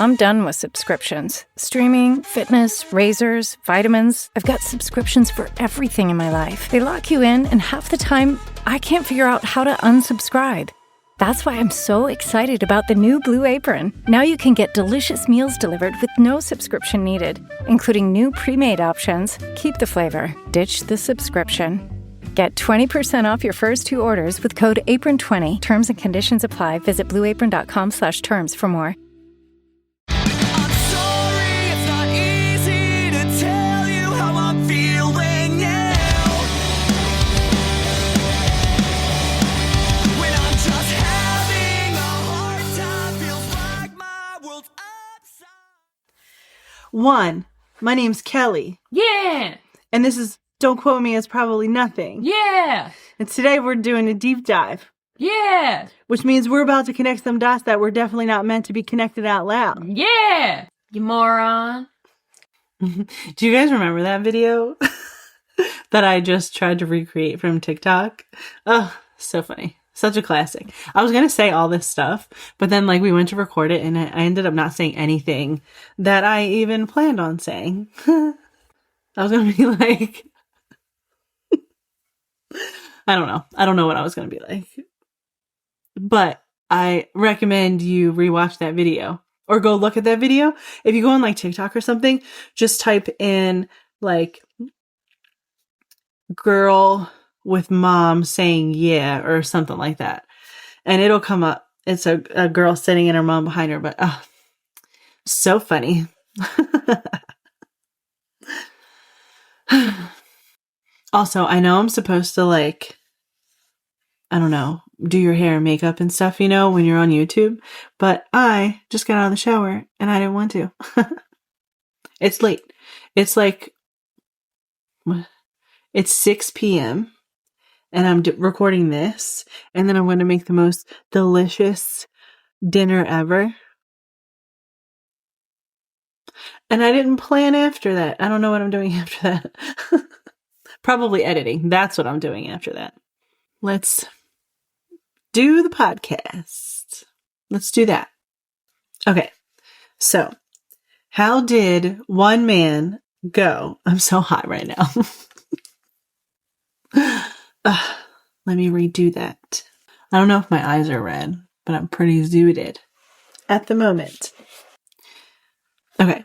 I'm done with subscriptions. Streaming, fitness, razors, vitamins. I've got subscriptions for everything in my life. They lock you in, and half the time, I can't figure out how to unsubscribe. That's why I'm so excited about the new Blue Apron. Now you can get delicious meals delivered with no subscription needed, including new pre-made options. Keep the flavor, ditch the subscription. Get 20% off your first 2 orders with code APRON20. Terms and conditions apply. Visit blueapron.com/terms for more. I'm sorry, it's not easy to tell you how I'm feeling now. When I'm just having a hard time, feels like my world's upside. 1. My name's Kelly. Yeah! And this is Don't Quote Me, It's Probably Nothing. Yeah! And today we're doing a deep dive. Yeah! Which means we're about to connect some dots that were definitely not meant to be connected out loud. Yeah! You moron. Do you guys remember that video that I just tried to recreate from TikTok? Oh, so funny. Such a classic. I was going to say all this stuff, but then we went to record it and I ended up not saying anything that I even planned on saying. I was going to be like, I don't know. I don't know what I was going to be like. But I recommend you rewatch that video or go look at that video. If you go on TikTok or something, just type in girl with mom saying yeah or something like that. And it'll come up. It's a girl sitting and her mom behind her, but so funny. Also, I know I'm supposed to I don't know, do your hair and makeup and stuff, when you're on YouTube, but I just got out of the shower and I didn't want to. It's late. It's it's 6 p.m. and I'm recording this, and then I'm going to make the most delicious dinner ever. And I didn't plan after that. I don't know what I'm doing after that. Probably editing. That's what I'm doing after that. Let's do the podcast. Let's do that. Okay. So, how did one man go? I'm so hot right now. Let me redo that. I don't know if my eyes are red, but I'm pretty zooted at the moment. Okay.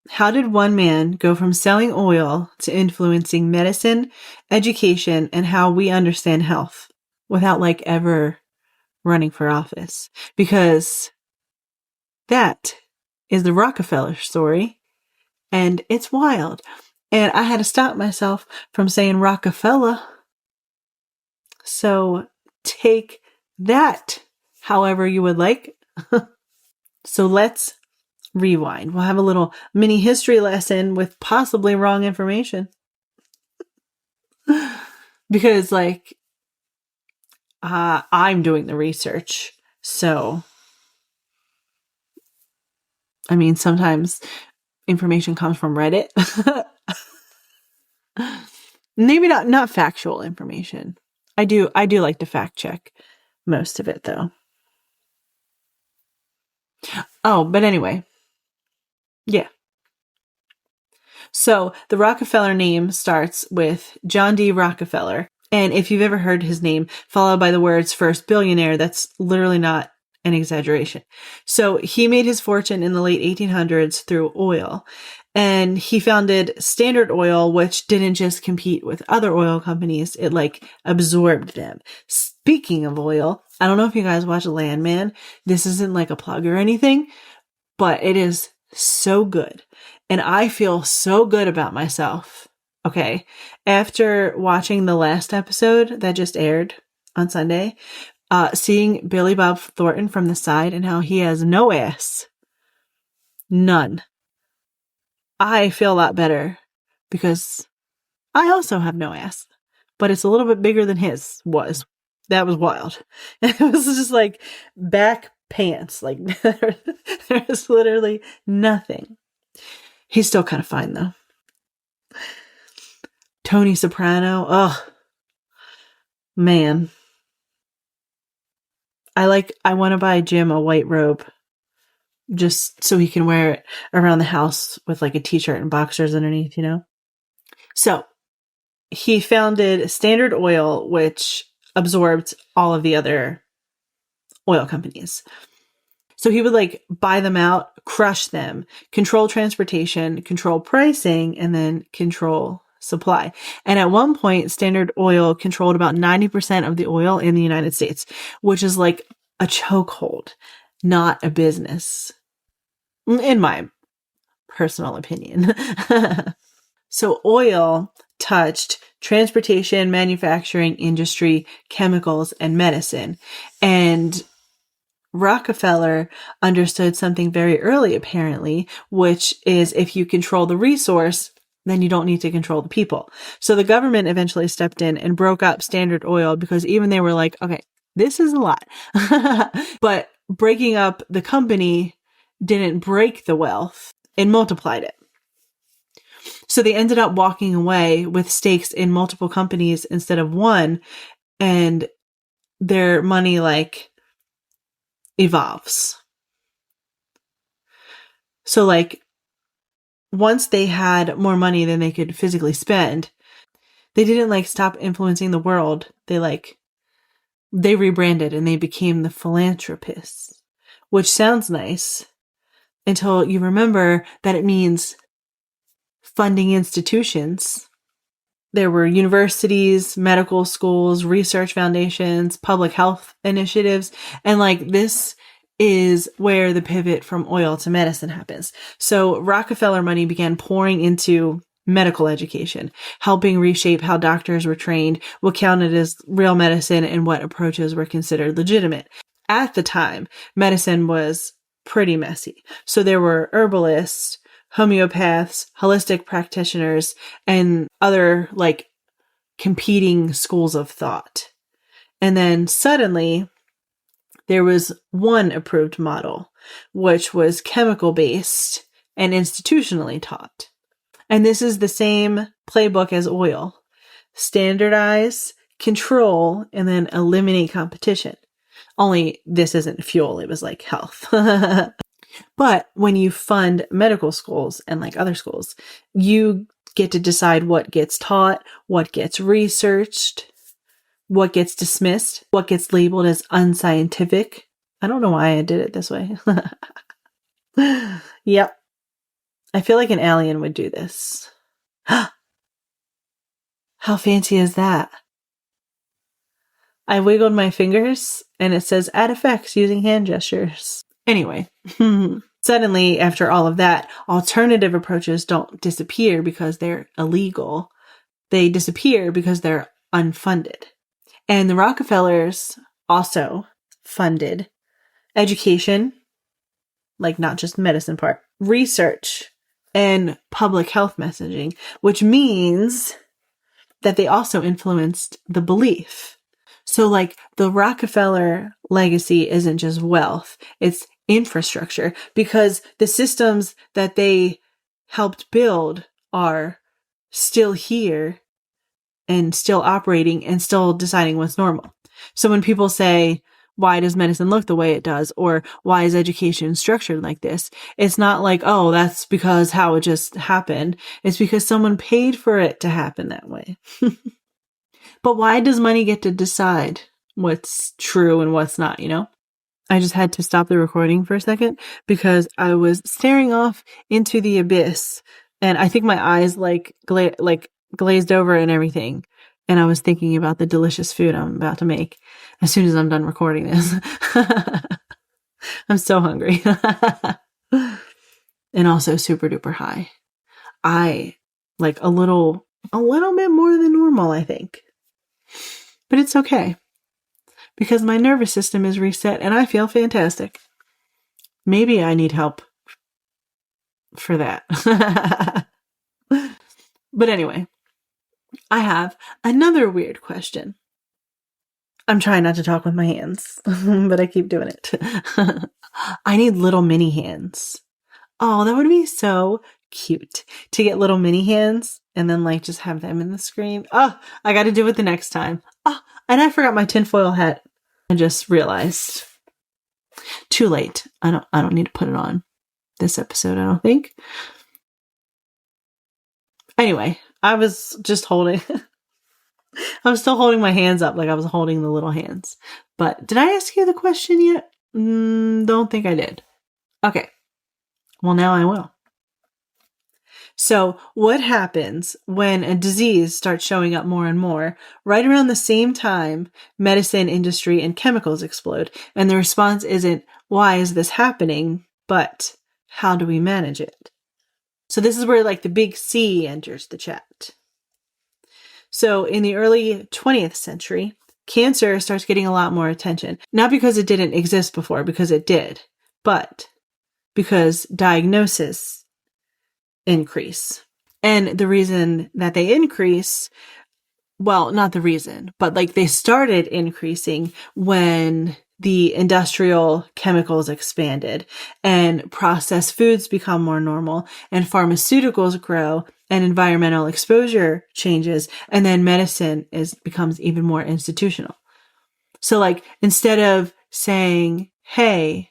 How did one man go from selling oil to influencing medicine, education, and how we understand health without ever running for office? Because that is the Rockefeller story, and it's wild. And I had to stop myself from saying Rockefeller. So take that however you would like. So let's rewind. We'll have a little mini history lesson with possibly wrong information. Because I'm doing the research. So, I mean, sometimes information comes from Reddit. Maybe not factual information. I do like to fact check most of it though. Oh, but anyway. Yeah. So the Rockefeller name starts with John D. Rockefeller. And if you've ever heard his name followed by the words first billionaire, that's literally not an exaggeration. So he made his fortune in the late 1800s through oil. And he founded Standard Oil, which didn't just compete with other oil companies. It absorbed them. Speaking of oil, I don't know if you guys watch Landman. This isn't a plug or anything, but it is so good. And I feel so good about myself. Okay. After watching the last episode that just aired on Sunday, seeing Billy Bob Thornton from the side and how he has no ass. None. I feel a lot better because I also have no ass, but it's a little bit bigger than his was. That was wild. And it was just back pants. There's literally nothing. He's still kind of fine though. Tony Soprano. Oh, man. I want to buy Jim a white robe just so he can wear it around the house with like a t-shirt and boxers underneath, you know? So he founded Standard Oil, which absorbed all of the other oil companies. So he would like buy them out, crush them, control transportation, control pricing, and then control supply. And at one point, Standard Oil controlled about 90% of the oil in the United States, which is like a chokehold, not a business, in my personal opinion. So oil touched transportation, manufacturing, industry, chemicals, and medicine. And Rockefeller understood something very early, apparently, which is if you control the resource, then you don't need to control the people. So the government eventually stepped in and broke up Standard Oil because even they were like, okay, this is a lot. But breaking up the company didn't break the wealth, it multiplied it. So they ended up walking away with stakes in multiple companies instead of one, and their money like evolves. So like once they had more money than they could physically spend, they didn't like stop influencing the world. They rebranded and they became the philanthropists, which sounds nice until you remember that it means funding institutions. There were universities, medical schools, research foundations, public health initiatives, and like this is where the pivot from oil to medicine happens. So Rockefeller money began pouring into medical education, helping reshape how doctors were trained, what counted as real medicine, and what approaches were considered legitimate. At the time, medicine was pretty messy. So there were herbalists, homeopaths, holistic practitioners, and other like competing schools of thought. And then suddenly there was one approved model, which was chemical based and institutionally taught. And this is the same playbook as oil. Standardize, control, and then eliminate competition. Only this isn't fuel, it was like health. But when you fund medical schools and like other schools, you get to decide what gets taught, what gets researched, what gets dismissed, what gets labeled as unscientific. I don't know why I did it this way. Yep. I feel like an alien would do this. How fancy is that? I wiggled my fingers and it says add effects using hand gestures. Anyway, suddenly after all of that, alternative approaches don't disappear because they're illegal. They disappear because they're unfunded. And the Rockefellers also funded education, like not just medicine part, research, and public health messaging, which means that they also influenced the belief. So like the Rockefeller legacy isn't just wealth, it's infrastructure, because the systems that they helped build are still here and still operating and still deciding what's normal. So when people say, why does medicine look the way it does? Or why is education structured like this? It's not like, oh, that's because how it just happened. It's because someone paid for it to happen that way. But why does money get to decide what's true and what's not, you know? I just had to stop the recording for a second because I was staring off into the abyss and I think my eyes glazed over and everything. And I was thinking about the delicious food I'm about to make as soon as I'm done recording this. I'm so hungry. And also super duper high. I like a little bit more than normal, I think. But it's okay. Because my nervous system is reset and I feel fantastic. Maybe I need help for that. But anyway, I have another weird question. I'm trying not to talk with my hands, but I keep doing it. I need little mini hands. Oh, that would be so cute to get little mini hands and then like just have them in the screen. Oh, I got to do it the next time. Oh, and I forgot my tinfoil hat. I just realized Too late. I don't need to put it on this episode, I don't think. Anyway, I was just holding I was still holding my hands up like I was holding the little hands. But did I ask you the question yet? Don't think I did. Okay. Well, now I will. So what happens when a disease starts showing up more and more? Right around the same time, medicine industry and chemicals explode. And the response isn't, why is this happening? But how do we manage it? So this is where like the big C enters the chat. So in the early 20th century, cancer starts getting a lot more attention. Not because it didn't exist before, because it did, but because diagnosis increase. And the reason that they increase, well, not the reason, but like they started increasing when the industrial chemicals expanded and processed foods become more normal and pharmaceuticals grow and environmental exposure changes. And then medicine becomes even more institutional. So like, instead of saying, hey,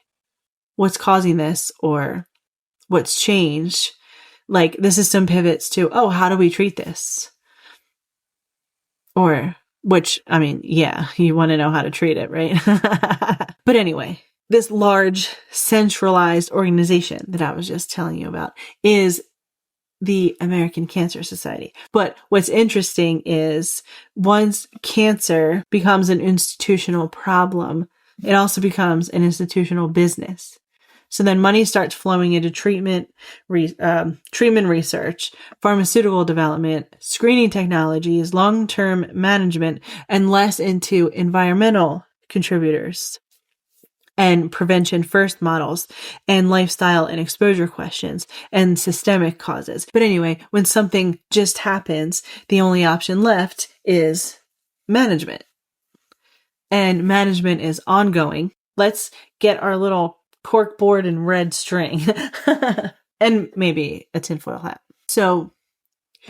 what's causing this or what's changed, like the system pivots to, oh, how do we treat this? Or, which, I mean, yeah, you want to know how to treat it, right? But anyway, this large centralized organization that I was just telling you about is the American Cancer Society. But what's interesting is once cancer becomes an institutional problem, it also becomes an institutional business. So then money starts flowing into treatment research, pharmaceutical development, screening technologies, long-term management, and less into environmental contributors and prevention first models and lifestyle and exposure questions and systemic causes. But anyway, when something just happens, the only option left is management. And management is ongoing. Let's get our little cork board and red string and maybe a tinfoil hat. So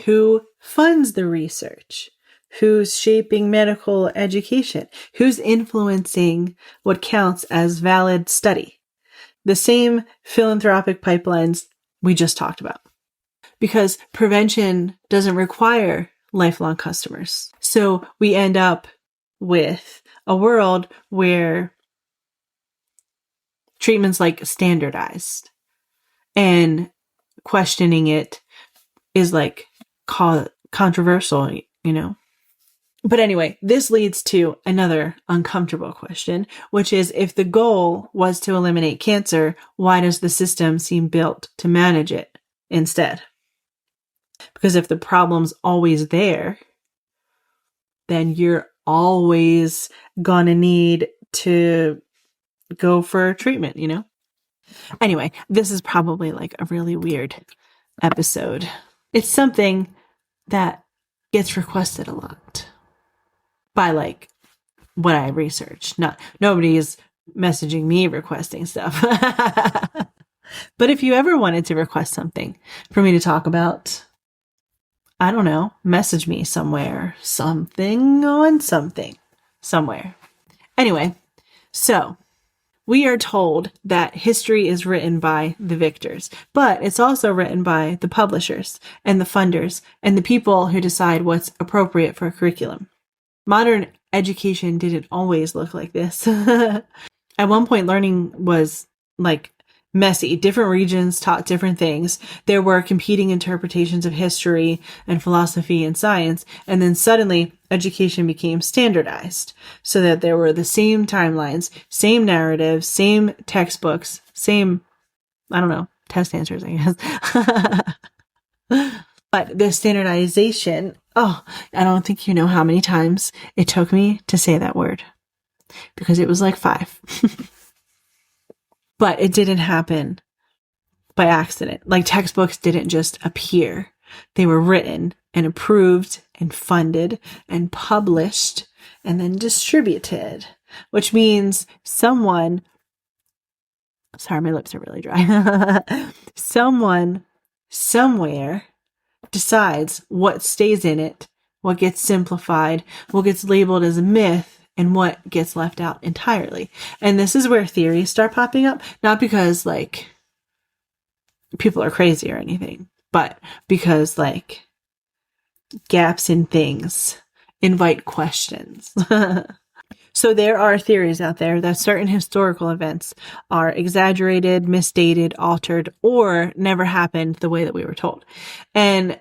who funds the research? Who's shaping medical education? Who's influencing what counts as valid study? The same philanthropic pipelines we just talked about. Because prevention doesn't require lifelong customers. So we end up with a world where treatment's like standardized and questioning it is like controversial, you know? But anyway, this leads to another uncomfortable question, which is if the goal was to eliminate cancer, why does the system seem built to manage it instead? Because if the problem's always there, then you're always gonna need to go for treatment, you know? Anyway, this is probably like a really weird episode. It's something that gets requested a lot by like what I researched. Nobody is messaging me requesting stuff. But if you ever wanted to request something for me to talk about, I don't know, message me somewhere, something on something, somewhere. Anyway, so we are told that history is written by the victors, but it's also written by the publishers and the funders and the people who decide what's appropriate for a curriculum. Modern education didn't always look like this. At one point, learning was like messy. Different regions taught different things. There were competing interpretations of history and philosophy and science. And then suddenly education became standardized so that there were the same timelines, same narratives, same textbooks, same, I don't know, test answers, I guess. But the standardization, I don't think you know how many times it took me to say that word because it was like 5. But it didn't happen by accident. Like textbooks didn't just appear. They were written and approved and funded and published and then distributed, which means someone, sorry, my lips are really dry. Someone somewhere decides what stays in it, what gets simplified, what gets labeled as a myth and what gets left out entirely. And this is where theories start popping up, not because like people are crazy or anything, but because like gaps in things invite questions. So there are theories out there that certain historical events are exaggerated, misdated, altered, or never happened the way that we were told. And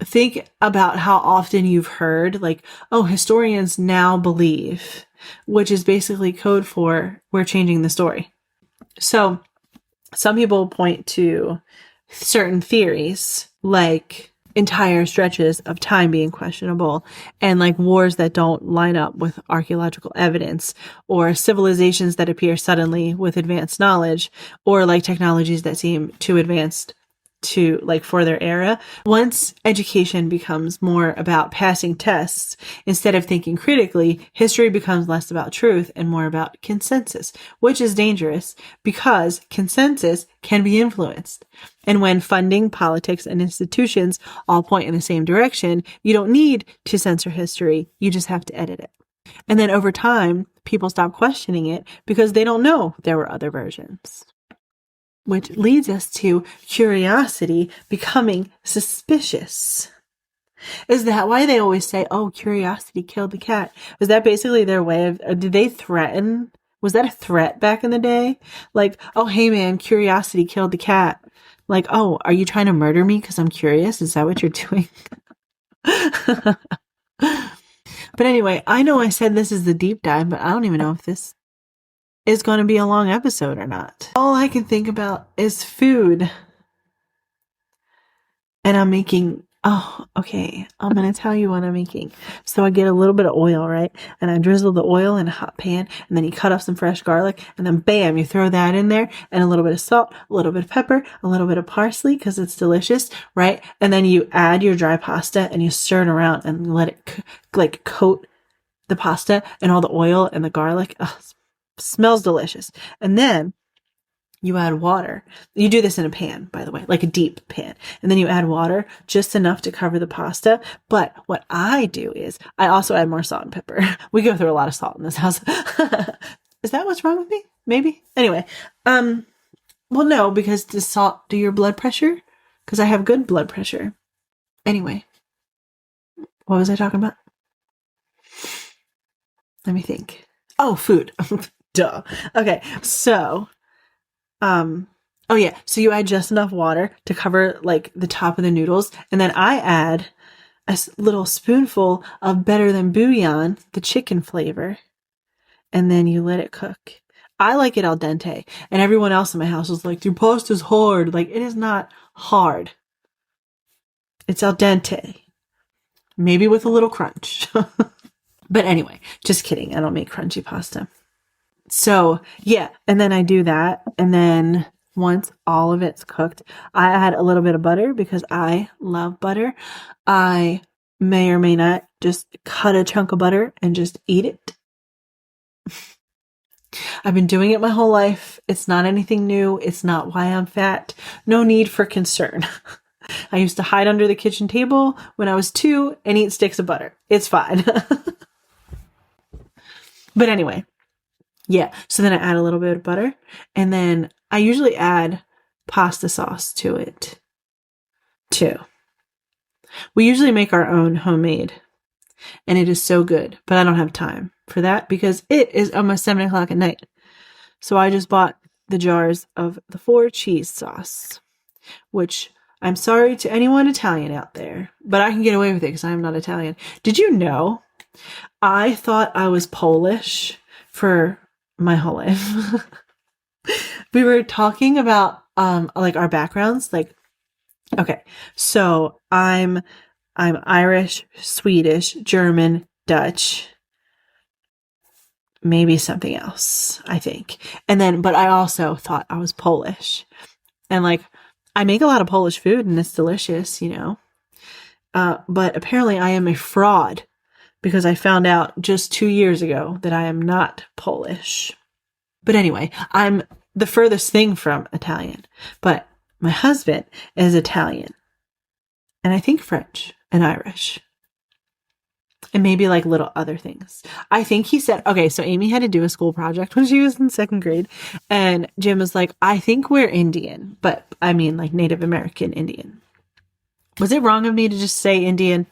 think about how often you've heard like, oh, historians now believe, which is basically code for we're changing the story. So some people point to certain theories like entire stretches of time being questionable, and like wars that don't line up with archaeological evidence, or civilizations that appear suddenly with advanced knowledge, or like technologies that seem too advanced to like for their era. Once education becomes more about passing tests instead of thinking critically, history becomes less about truth and more about consensus, which is dangerous because consensus can be influenced. And when funding, politics, and institutions all point in the same direction, you don't need to censor history. You just have to edit it. And then over time, people stop questioning it because they don't know there were other versions. Which leads us to curiosity becoming suspicious. Is that why they always say, oh, curiosity killed the cat? Was that basically their way of, did they threaten? Was that a threat back in the day? Like, oh, hey man, curiosity killed the cat. Like, oh, are you trying to murder me because I'm curious? Is that what you're doing? But anyway, I know I said this is the deep dive, but I don't even know if this is going to be a long episode or not. All I can think about is food. And I'm making, oh, okay. I'm going to tell you what I'm making. So I get a little bit of oil, right? And I drizzle the oil in a hot pan, and then you cut up some fresh garlic, and then bam, you throw that in there, and a little bit of salt, a little bit of pepper, a little bit of parsley, because it's delicious, right? And then you add your dry pasta, and you stir it around, and let it like coat the pasta and all the oil and the garlic. Ugh, smells delicious. And then you add water. You do this in a pan, by the way, like a deep pan. And then you add water, just enough to cover the pasta. But what I do is I also add more salt and pepper. We go through a lot of salt in this house. Is that what's wrong with me? Maybe. Anyway, well, no, because does salt do your blood pressure? Because I have good blood pressure. Anyway, what was I talking about? Let me think. Oh, food. Duh. Okay, so, oh yeah, so you add just enough water to cover like the top of the noodles, and then I add a little spoonful of Better Than Bouillon, the chicken flavor, and then you let it cook. I like it al dente, and everyone else in my house was like, your pasta's hard. Like, it is not hard. It's al dente. Maybe with a little crunch. But anyway, just kidding. I don't make crunchy pasta. So yeah, and then I do that. And then once all of it's cooked, I add a little bit of butter because I love butter. I may or may not just cut a chunk of butter and just eat it. I've been doing it my whole life. It's not anything new. It's not why I'm fat. No need for concern. I used to hide under the kitchen table when I was 2 and eat sticks of butter. It's fine. But anyway, yeah. So then I add a little bit of butter, and then I usually add pasta sauce to it too. We usually make our own homemade, and it is so good, but I don't have time for that because it is almost 7 o'clock at night. So I just bought the jars of the 4 cheese sauce, which I'm sorry to anyone Italian out there, but I can get away with it because I'm not Italian. Did you know? I thought I was Polish for my whole life. We were talking about like our backgrounds. Like, okay, so I'm Irish, Swedish, German, Dutch, maybe something else, I think. And then, but I also thought I was Polish. And like, I make a lot of Polish food and it's delicious, you know. But apparently I am a fraud because I found out just 2 years ago that I am not Polish. But anyway, I'm the furthest thing from Italian. But my husband is Italian. And I think French and Irish. And maybe like little other things. I think he said, okay, so Amy had to do a school project when she was in 2nd grade. And Jim was like, I think we're Indian, but I mean like Native American Indian. Was it wrong of me to just say Indian?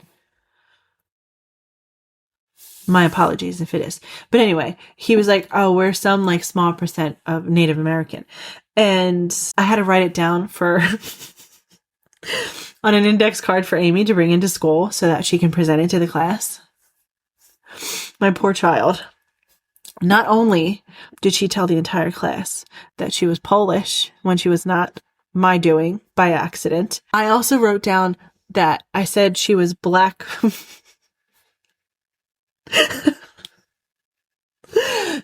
My apologies if it is. But anyway, he was like, oh, we're some like small percent of Native American. And I had to write it down for on an index card for Amy to bring into school so that she can present it to the class. My poor child. Not only did she tell the entire class that she was Polish when she was not my doing by accident, I also wrote down that I said she was black.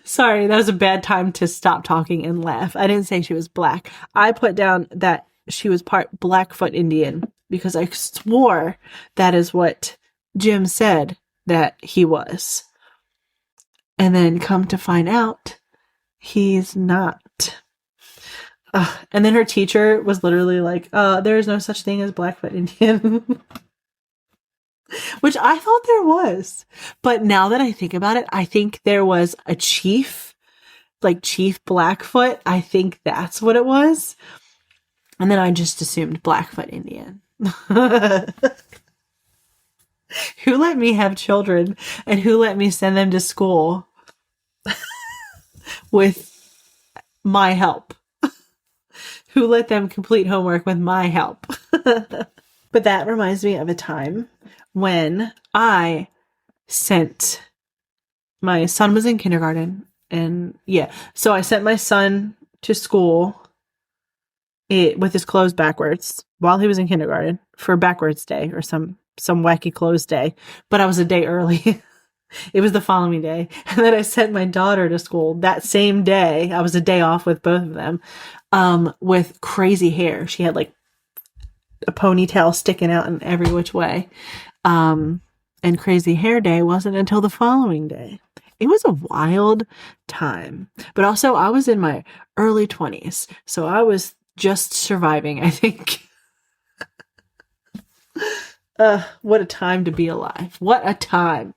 Sorry, that was a bad time to stop talking and laugh. I didn't say she was black. I put down that she was part Blackfoot Indian because I swore that is what Jim said that he was. And then come to find out, he's not. And then her teacher was literally like, there is no such thing as Blackfoot Indian. Which I thought there was. But now that I think about it, I think there was a chief, like Chief Blackfoot. I think that's what it was. And then I just assumed Blackfoot Indian. Who let me have children and who let me send them to school with my help? Who let them complete homework with my help? But that reminds me of a time when I sent my son was in kindergarten, and so I sent my son to school with his clothes backwards while he was in kindergarten for backwards day or some wacky clothes day, but I was a day early. It was the following day. And then I sent my daughter to school that same day. I was a day off with both of them, with crazy hair. She had like a ponytail sticking out in every which way. And crazy hair day wasn't until the following day. It was a wild time. But also I was in my early 20s. So I was just surviving, I think. What a time to be alive. What a time.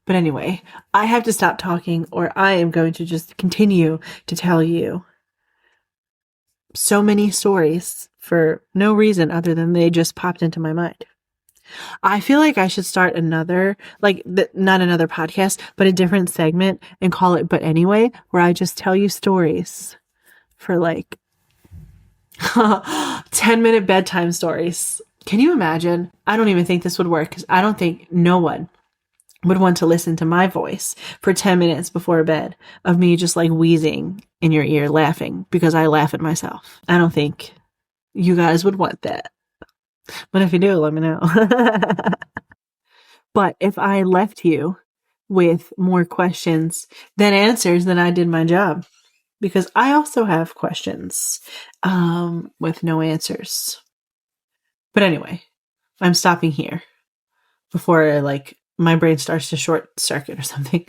But anyway, I have to stop talking or I am going to just continue to tell you so many stories for no reason other than they just popped into my mind. I feel like I should start another, not another podcast, but a different segment and call it But Anyway, where I just tell you stories for 10-minute bedtime stories. Can you imagine? I don't even think this would work because I don't think no one would want to listen to my voice for 10 minutes before bed of me just wheezing in your ear laughing because I laugh at myself. I don't think you guys would want that. But if you do, let me know. But if I left you with more questions than answers, then I did my job. Because I also have questions with no answers. But anyway, I'm stopping here before my brain starts to short circuit or something.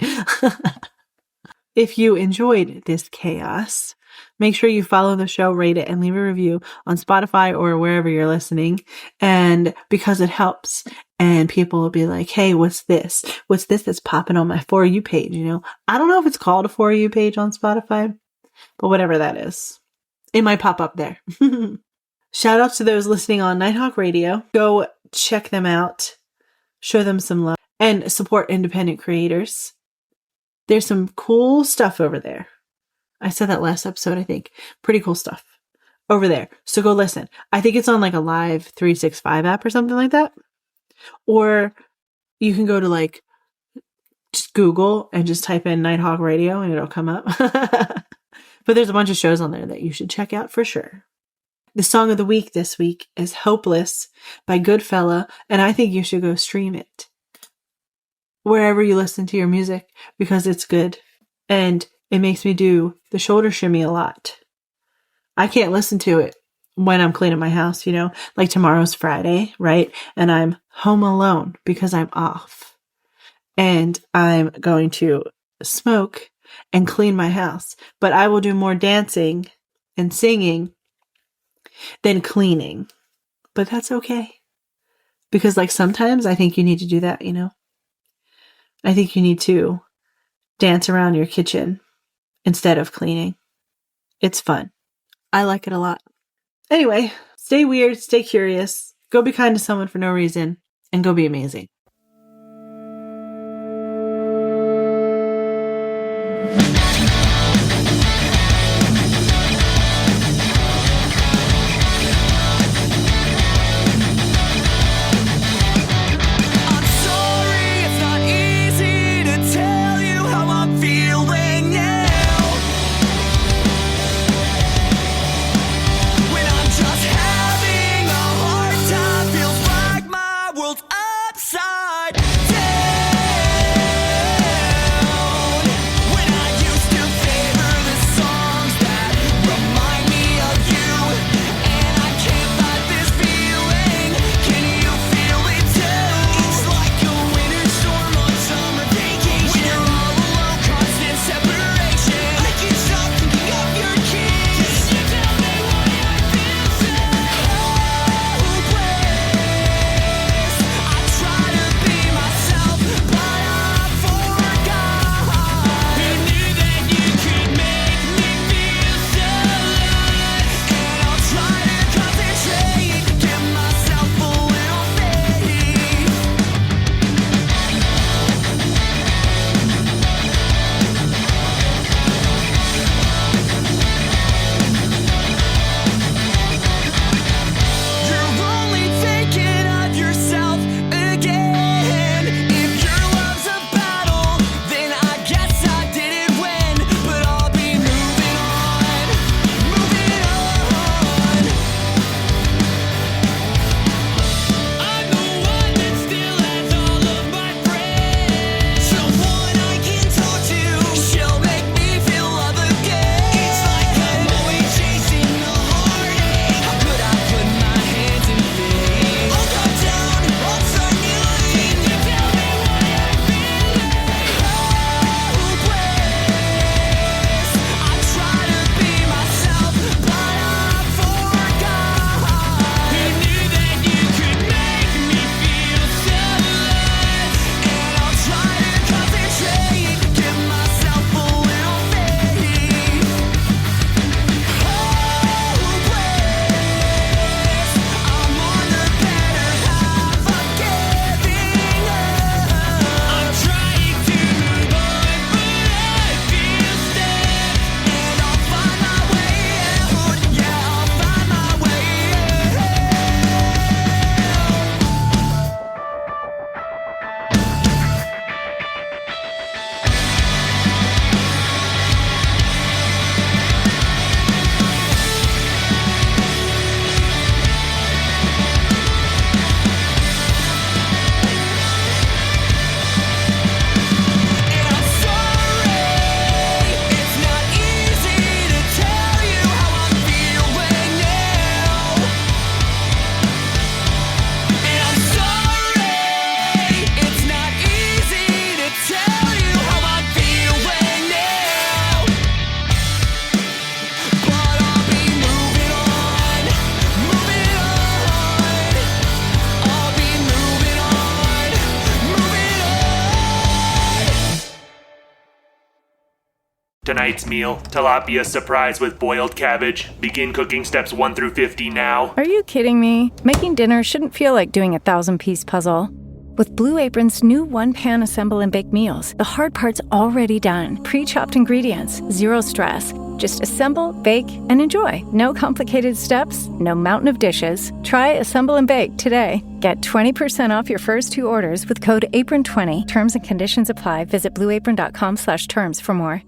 If you enjoyed this chaos, make sure you follow the show, rate it, and leave a review on Spotify or wherever you're listening. And because it helps, and people will be like, hey, what's this? What's this that's popping on my For You page? I don't know if it's called a For You page on Spotify, but whatever that is, it might pop up there. Shout out to those listening on Nighthawk Radio. Go check them out, show them some love, and support independent creators. There's some cool stuff over there. I said that last episode, I think. Pretty cool stuff over there. So go listen. I think it's on a Live 365 app or something like that. Or you can go to just Google and just type in Nighthawk Radio and it'll come up. But there's a bunch of shows on there that you should check out for sure. The song of the week this week is Hopeless by Goodfella, and I think you should go stream it wherever you listen to your music because it's good. And it makes me do the shoulder shimmy a lot. I can't listen to it when I'm cleaning my house, tomorrow's Friday, right? And I'm home alone because I'm off. And I'm going to smoke and clean my house. But I will do more dancing and singing than cleaning. But that's okay. Because sometimes I think you need to do that, I think you need to dance around your kitchen instead of cleaning. It's fun. I like it a lot. Anyway, stay weird, stay curious, go be kind to someone for no reason, and go be amazing. I'm sorry, it's not easy to tell you how I'm feeling now. When I'm just having a hard time, feels like my world's upside down. When I used to favor the songs that remind me of you, and I can't fight this feeling. Can you feel it too? It's like a winter storm on summer vacation. When you're all alone, constant separation. I can't stop thinking of your kiss. Can you tell me why I feel so hopeless? I try to be myself, but I forgot. Who knew that you could make me feel so lost? And I'll try to concentrate, give myself a little faith. You're only thinking of yourself again. If your love's a battle, then I guess I didn't win. But I'll be moving on, moving on. I'm the one that still has all of my friends. Someone I can talk to, she'll make me feel love again. It's like I'm always chasing the heartache. How could I put my hands in fate? I'll go down, I'll start kneeling. Can you tell me why I feel hopeless? I try to be myself, but I forgot. Who knew that you could make me feel so lost? And I'll try to concentrate, give myself a little faith. Hopeless, I'm on the better half of giving up. I'm trying to move on, but I feel stuck. And I'll find my way out. Yeah, I'll find my way And I'm sorry, it's not easy to tell you how I'm feeling now. And I'm sorry, it's not easy to tell you how I'm feeling now. But I'll be moving on, moving on. I'll be moving on, moving on. Tonight's meal, tilapia surprise with boiled cabbage. Begin cooking steps 1 through 50 now. Are you kidding me? Making dinner shouldn't feel like doing a 1,000-piece puzzle. With Blue Apron's new one-pan assemble and bake meals, the hard part's already done. Pre-chopped ingredients, zero stress. Just assemble, bake, and enjoy. No complicated steps, no mountain of dishes. Try Assemble and Bake today. Get 20% off your first 2 orders with code APRON20. Terms and conditions apply. Visit blueapron.com/terms for more.